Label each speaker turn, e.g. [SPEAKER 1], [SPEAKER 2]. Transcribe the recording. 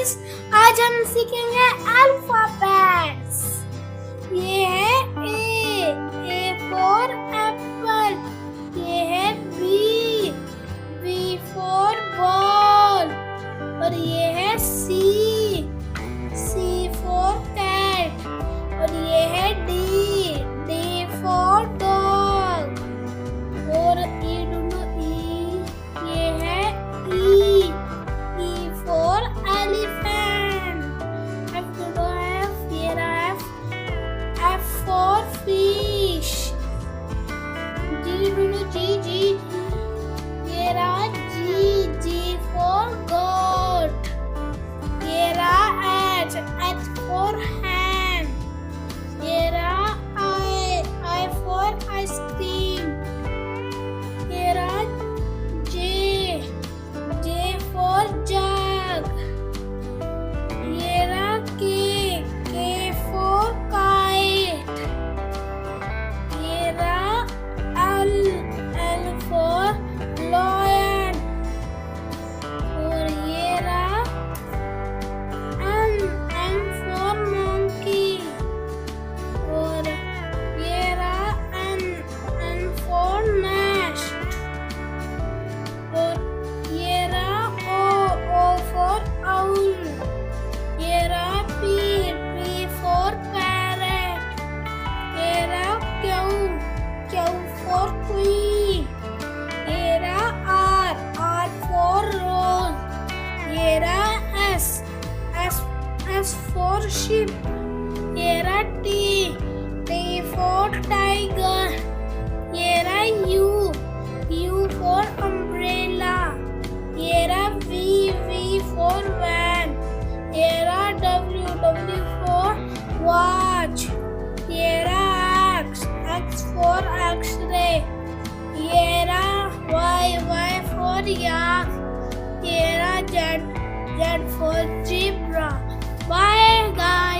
[SPEAKER 1] Guys, आज हम सीखेंगे अल्फाबेट्स। ये है ए फॉर एप्पल। ये है बी फॉर बॉल। और ये है सी फॉर कैट। और ये है डी फॉर डॉग। और ये है E for elephant. F for fish. G. ये रहा G for goat. ये रहा H for hand. ये रहा I for ice cream. ये रहा J for jug. ये रहा K for kite. ये रहा L for lion. और ये रहा M for monkey. और ये रहा N for nest. और ये रहा O for owl. ये रहा P for parrot. ये रहा Q for queen. ये रहा R for rose. ये रहा S for sheep. ये रहा T for tiger. ये रहा U for umbrella. ये रहा V for van. ये रहा W for watch. ये रहा X for X-ray. ये रहा Y for yak. ये रहा Z for zebra. Bye guys.